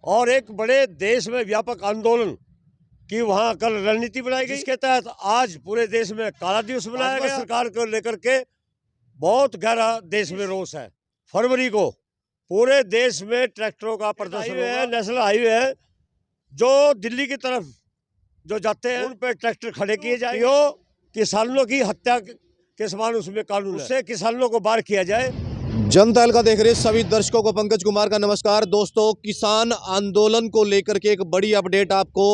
और एक बड़े देश में व्यापक आंदोलन की वहां कल रणनीति बनाई गई, जिसके तहत आज पूरे देश में काला दिवस मनाया गया। सरकार को लेकर के बहुत गहरा देश में रोष है। फरवरी को पूरे देश में ट्रैक्टरों का प्रदर्शन है। नेशनल हाईवे है जो दिल्ली की तरफ जो जाते हैं उन पे ट्रैक्टर खड़े किए जाएंगे। जो किसानों की हत्या के समान उसमें कानून है, उससे किसानों को बाहर किया जाए। जनता तहलका देख रहे सभी दर्शकों को पंकज कुमार का नमस्कार। दोस्तों, किसान आंदोलन को लेकर के एक बड़ी अपडेट आपको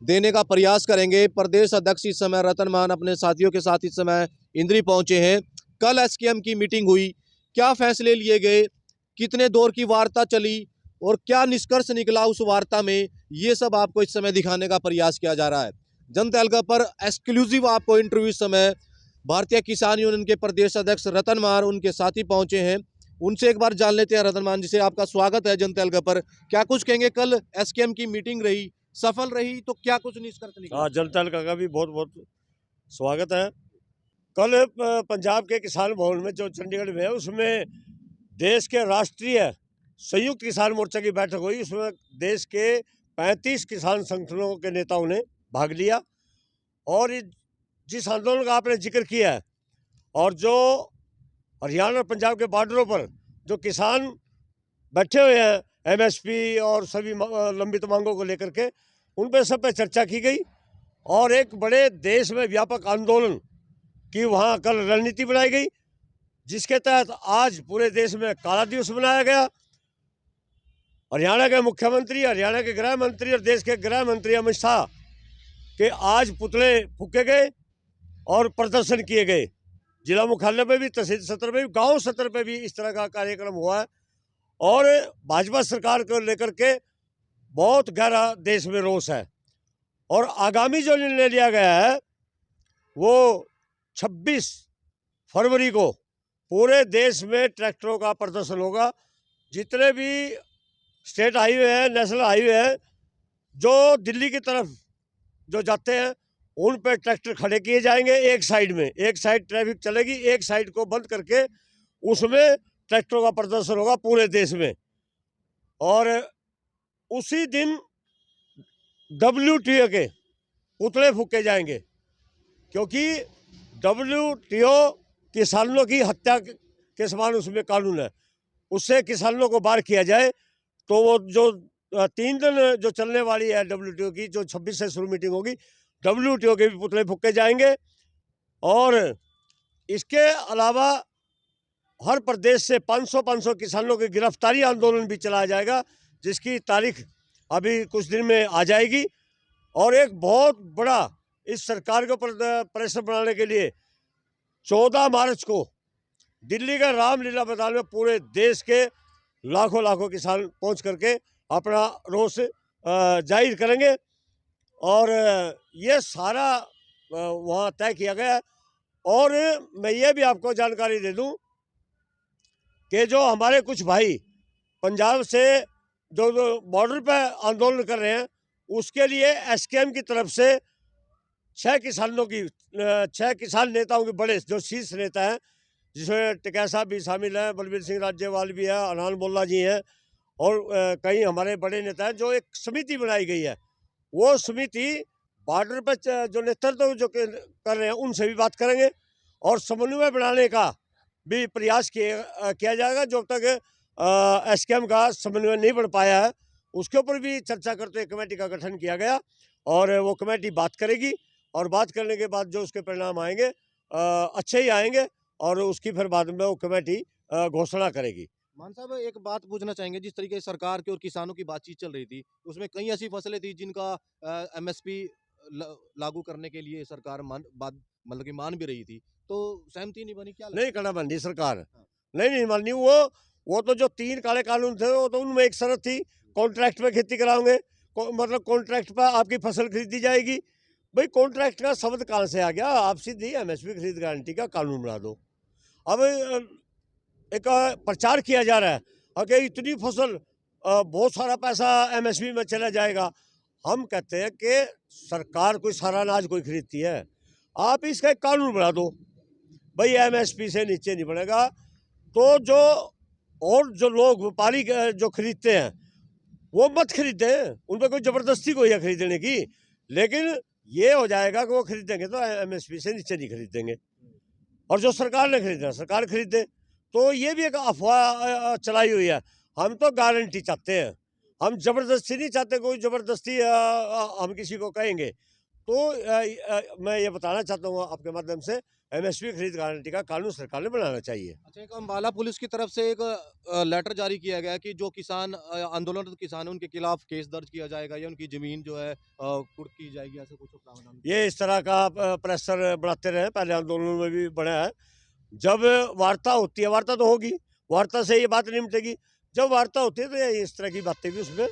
देने का प्रयास करेंगे। प्रदेश अध्यक्ष इस समय रतन मान अपने साथियों के साथ इस समय इंद्री पहुंचे हैं। कल एसकेएम की मीटिंग हुई, क्या फैसले लिए गए, कितने दौर की वार्ता चली और क्या निष्कर्ष निकला उस वार्ता में, ये सब आपको इस समय दिखाने का प्रयास किया जा रहा है। जनता तहलका पर एक्सक्लूसिव आपको इंटरव्यू इस समय भारतीय किसान यूनियन के प्रदेश अध्यक्ष रतन मान उनके साथी पहुंचे हैं। उनसे एक बार जान लेते हैं। रतन मान जी से आपका स्वागत है जनता तहलका पर। क्या कुछ कहेंगे, कल एसकेएम की मीटिंग रही, सफल रही, तो क्या कुछ निष्कर्ष निकला? हाँ, जनता तहलका का भी बहुत बहुत स्वागत है। कल पंजाब के किसान भवन में जो चंडीगढ़ में है, उसमें देश के राष्ट्रीय संयुक्त किसान मोर्चा की बैठक हुई। उसमें देश के 35 किसान संगठनों के नेताओं ने भाग लिया। और जिस आंदोलन का आपने जिक्र किया है, और जो हरियाणा और पंजाब के बॉर्डरों पर जो किसान बैठे हुए हैं एमएसपी और सभी लंबित मांगों को लेकर के, उन पर सब पे चर्चा की गई। और एक बड़े देश में व्यापक आंदोलन की वहाँ कल रणनीति बनाई गई, जिसके तहत आज पूरे देश में काला दिवस मनाया गया। हरियाणा के मुख्यमंत्री, हरियाणा के गृह मंत्री और देश के गृह मंत्री अमित शाह के आज पुतले फूके गए और प्रदर्शन किए गए। जिला मुख्यालय पे भी, तहसील सत्र पे भी, गांव सत्र पे भी इस तरह का कार्यक्रम हुआ है। और भाजपा सरकार को लेकर के बहुत गहरा देश में रोष है। और आगामी जो निर्णय लिया गया है वो 26 फरवरी को पूरे देश में ट्रैक्टरों का प्रदर्शन होगा। जितने भी स्टेट हाईवे है, नेशनल हाईवे है जो दिल्ली की तरफ जो जाते हैं, उन पे ट्रैक्टर खड़े किए जाएंगे। एक साइड ट्रैफिक चलेगी, एक साइड को बंद करके उसमें ट्रैक्टरों का प्रदर्शन होगा पूरे देश में। और उसी दिन WTO के पुतले फूके जाएंगे, क्योंकि WTO किसानों की हत्या के समान उसमें कानून है, उससे किसानों को बाहर किया जाए। तो वो जो 3 दिन जो चलने वाली है WTO की, जो 26 से शुरू मीटिंग होगी, WTO के भी पुतले फूके जाएंगे। और इसके अलावा हर प्रदेश से 500 किसानों की गिरफ्तारी आंदोलन भी चलाया जाएगा, जिसकी तारीख अभी कुछ दिन में आ जाएगी। और एक बहुत बड़ा इस सरकार को प्रेशर बनाने के लिए 14 मार्च को दिल्ली के रामलीला मैदान में पूरे देश के लाखों किसान पहुंच करके अपना रोष जाहिर करेंगे। और ये सारा वहाँ तय किया गया है। और मैं ये भी आपको जानकारी दे दूं कि जो हमारे कुछ भाई पंजाब से जो बॉर्डर पर आंदोलन कर रहे हैं, उसके लिए एसकेएम की तरफ से 6 किसान नेताओं के बड़े जो शीर्ष नेता हैं, जिसमें टिकैत साहब भी शामिल हैं, बलबीर सिंह राजेवाल भी है, अनान मोल्ला जी हैं, और कई हमारे बड़े नेता हैं। जो एक समिति बनाई गई है, वो समिति बॉर्डर पर जो नेतृत्व जो कर रहे हैं उनसे भी बात करेंगे और समन्वय बनाने का भी प्रयास किया जाएगा। जब तक एसकेएम का समन्वय नहीं बन पाया है, उसके ऊपर भी चर्चा करते हुए कमेटी का गठन किया गया। और वो कमेटी बात करेगी, और बात करने के बाद जो उसके परिणाम आएंगे अच्छे ही आएंगे, और उसकी फिर बाद में वो कमेटी घोषणा करेगी। मान साहब, एक बात पूछना चाहेंगे, जिस तरीके से सरकार की और किसानों की बातचीत चल रही थी, उसमें कई ऐसी फसलें थी जिनका एमएसपी लागू करने के लिए सरकार मतलब कि मान भी रही थी, तो सहमति नहीं बनी? क्या नहीं करना बंदी सरकार नहीं मानी। वो तो जो 3 काले कानून थे, वो तो उनमें एक शर्त थी, कॉन्ट्रैक्ट पे खेती कराओगे, मतलब कॉन्ट्रैक्ट पर आपकी फसल खरीदी जाएगी। भाई, कॉन्ट्रैक्ट का शब्द कहाँ से आ गया? आप सीधी एमएसपी खरीद गारंटी का कानून बना दो। अब एक प्रचार किया जा रहा है कि इतनी फसल बहुत सारा पैसा एमएसपी में चला जाएगा। हम कहते हैं कि सरकार कोई सारा अनाज कोई खरीदती है, आप इसका एक कानून बना दो। भाई, एमएसपी से नीचे नहीं बढ़ेगा, तो जो लोग व्यापारी जो खरीदते हैं वो मत खरीदे, उन पर कोई ज़बरदस्ती कोई है खरीदने की, लेकिन ये हो जाएगा कि वो खरीदेंगे तो एमएसपी से नीचे नहीं खरीदेंगे, और जो सरकार ने खरीदना सरकार खरीदे। तो ये भी एक अफवाह चलाई हुई है। हम तो गारंटी चाहते हैं, हम ज़बरदस्ती नहीं चाहते, कोई ज़बरदस्ती हम किसी को कहेंगे। तो मैं ये बताना चाहता हूँ आपके माध्यम से, एमएसपी खरीद गारंटी का कानून सरकार ने बनाना चाहिए। अच्छा, एक अम्बाला पुलिस की तरफ से एक लेटर जारी किया गया कि जो किसान आंदोलनरत किसान है उनके खिलाफ केस दर्ज किया जाएगा या उनकी जमीन जो है कुर्क की जाएगी, ऐसा कुछ प्रावधान। ये इस तरह का प्रेशर बढ़ाते रहे, पहले आंदोलन में भी बढ़ा है। जब वार्ता होती है, वार्ता तो होगी, वार्ता से ये बात निपटेगी। जब वार्ता होती है तो ये इस तरह की बातें भी उसमें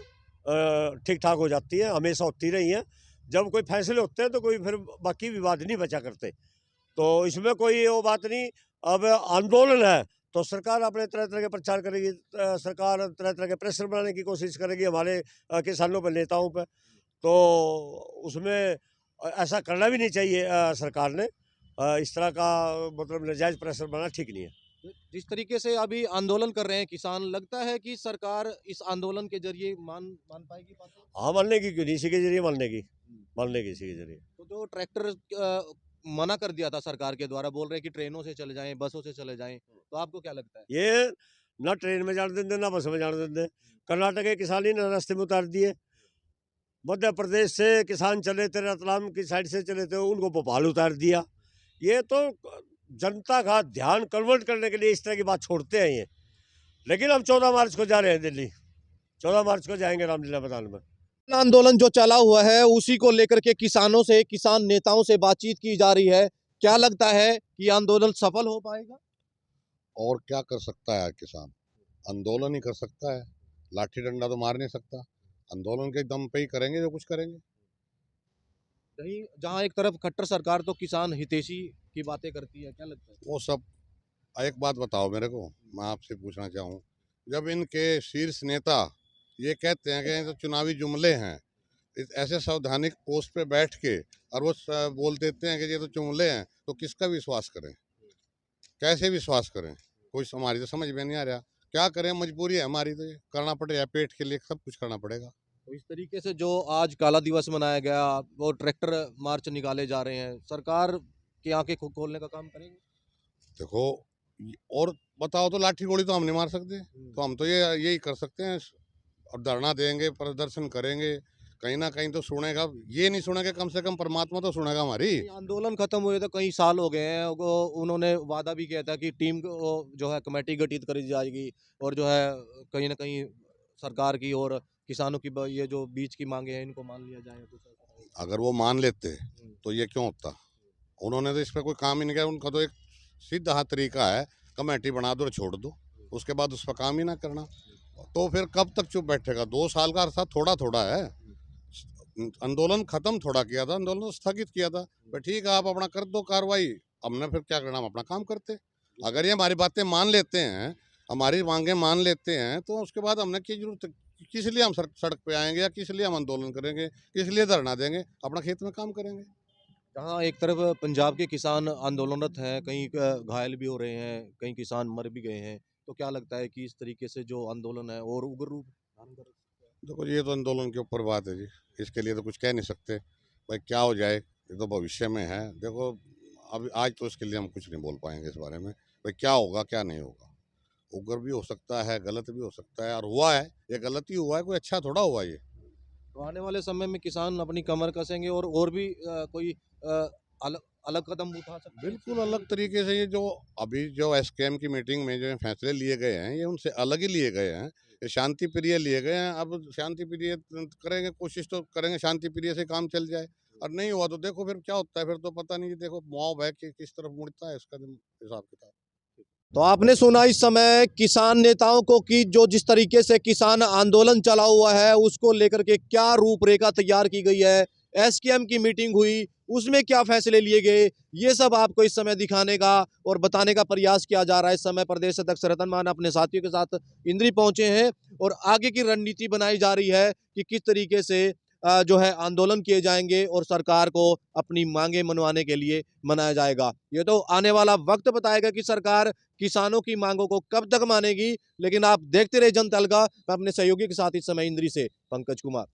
ठीक ठाक हो जाती है, हमेशा होती रही हैं। जब कोई फैसले होते हैं तो कोई फिर बाकी विवाद नहीं बचा करते, तो इसमें कोई वो बात नहीं। अब आंदोलन है तो सरकार अपने तरह तरह के प्रचार करेगी, सरकार तरह तरह के प्रेशर बनाने की कोशिश करेगी हमारे किसानों पर, नेताओं पर। तो उसमें ऐसा करना भी नहीं चाहिए सरकार ने। इस तरह का मतलब नाजायज प्रेशर बनाना ठीक नहीं है। जिस तरीके से अभी आंदोलन कर रहे हैं किसान, लगता है कि सरकार इस आंदोलन के जरिए मान मान पाएगी बातें? हाँ, मानने की क्यों नहीं, इसी के जरिए मानने की इसी के जरिए। तो जो ट्रैक्टर मना कर दिया था सरकार के द्वारा, बोल रहे हैं कि ट्रेनों से चले जाएं, बसों से चले जाएं, तो आपको क्या लगता है? ये ना ट्रेन में जाने देते, ना बस में जाने देते। कर्नाटक के किसान ही ना रास्ते में उतार दिए। मध्य प्रदेश से किसान चले थे, रतलाम की साइड से चले थे, उनको भोपाल उतार दिया। ये तो जनता का ध्यान कन्वर्ट करने के लिए इस तरह की बात छोड़ते हैं ये। लेकिन हम 14 मार्च को जा रहे हैं दिल्ली, 14 मार्च को जाएंगे रामलीला मैदान में। आंदोलन जो चला हुआ है उसी को लेकर के किसानों से, किसान नेताओं से बातचीत की जा रही है। क्या लगता है कि आंदोलन सफल हो पाएगा? और क्या कर सकता है किसान? आंदोलन ही कर सकता है, लाठी डंडा तो मार नहीं सकता। आंदोलन के दम पे ही करेंगे जो कुछ करेंगे। कहीं जहां एक तरफ खट्टर सरकार तो किसान हितैषी की बातें करती है, क्या लगता है? वो सब, एक बात बताओ मेरे को, मैं आपसे पूछना चाहूँ, जब इनके शीर्ष नेता ये कहते हैं कि ये तो चुनावी जुमले हैं, ऐसे संवैधानिक पोस्ट पे बैठ के और वो बोल देते हैं कि ये तो जुमले हैं, तो किसका विश्वास करें? कैसे विश्वास करें? कोई हमारी तो समझ में नहीं आ रहा। क्या करें, मजबूरी है हमारी, तो ये करना पड़ेगा, पेट के लिए सब कुछ करना पड़ेगा। तो इस तरीके से जो आज काला दिवस मनाया गया, वो ट्रैक्टर मार्च निकाले जा रहे हैं, सरकार की आंखें खोलने का काम करेंगे? देखो, और बताओ तो लाठी गोली तो हम नहीं मार सकते, तो हम तो ये यही कर सकते हैं, और धरना देंगे, प्रदर्शन करेंगे, कहीं ना कहीं तो सुनेगा। ये नहीं सुनेगा, कम से कम परमात्मा तो सुनेगा हमारी। ये आंदोलन खत्म हुए तो कई साल हो गए हैं, उन्होंने वादा भी किया था कि टीम को जो है कमेटी गठित करी जाएगी और जो है कहीं ना कहीं सरकार की और किसानों की ये जो बीच की मांगे हैं इनको मान लिया जाए, कुछ ऐसा। अगर वो मान लेते तो ये क्यों होता? उन्होंने तो इस पर कोई काम ही नहीं किया। उनका तो एक सीधा तरीका है, कमेटी बना दो और छोड़ दो, उसके बाद उस पर काम ही ना करना। तो फिर कब तक चुप बैठेगा? 2 साल का अरसा थोड़ा थोड़ा है। आंदोलन खत्म थोड़ा किया था, आंदोलन तो स्थगित किया था। पर ठीक है, आप अपना कर दो कार्रवाई, हमने फिर क्या करना, हम अपना काम करते। अगर ये हमारी बातें मान लेते हैं, हमारी मांगे मान लेते हैं, तो उसके बाद हमने की जरूरत, किस लिए हम सड़क पे आएंगे, या किस लिए हम आंदोलन करेंगे, किस लिए धरना देंगे? अपना खेत में काम करेंगे। जहाँ एक तरफ पंजाब के किसान आंदोलनरत हैं, कहीं घायल भी हो रहे हैं, कहीं किसान मर भी गए हैं, तो क्या लगता है कि इस तरीके से जो आंदोलन है और उग्र रूप धारण कर सकता है? देखो, ये तो आंदोलन के ऊपर बात है जी, इसके लिए तो कुछ कह नहीं सकते भाई, क्या हो जाए ये तो भविष्य में है। देखो, अभी आज तो इसके लिए हम कुछ नहीं बोल पाएंगे इस बारे में, भाई क्या होगा क्या नहीं होगा। उग्र भी हो सकता है, गलत भी हो सकता है, और हुआ है ये गलत ही हुआ है, कोई अच्छा थोड़ा हुआ ये। तो आने वाले समय में किसान अपनी कमर कसेंगे और भी कोई अ, अलग अलग कदम उठा सकते हैं? बिल्कुल अलग तरीके से, ये जो अभी जो एसकेएम की मीटिंग में जो फैसले लिए गए हैं, ये उनसे अलग ही लिए गए हैं, ये शांति प्रिय लिए गए हैं। अब शांति प्रिय करेंगे, कोशिश तो करेंगे शांति प्रिय से काम चल जाए, और नहीं हुआ तो देखो फिर क्या होता है, फिर तो पता नहीं। देखो मॉब है कि किस तरफ मुड़ता है, इसका हिसाब किताब। तो आपने सुना इस समय किसान नेताओं को कि जो जिस तरीके से किसान आंदोलन चला हुआ है उसको लेकर के क्या रूपरेखा तैयार की गई है, एसकेएम की मीटिंग हुई उसमें क्या फैसले लिए गए, ये सब आपको इस समय दिखाने का और बताने का प्रयास किया जा रहा है। इस समय प्रदेश अध्यक्ष रतन मान अपने साथियों के साथ इंद्री पहुंचे हैं और आगे की रणनीति बनाई जा रही है कि किस तरीके से जो है आंदोलन किए जाएंगे और सरकार को अपनी मांगे मनवाने के लिए मनाया जाएगा। ये तो आने वाला वक्त बताएगा कि सरकार किसानों की मांगों को कब तक मानेगी। लेकिन आप देखते रहे जनता अलगा। मैं अपने सहयोगी के साथ इस समय इंद्री से पंकज कुमार।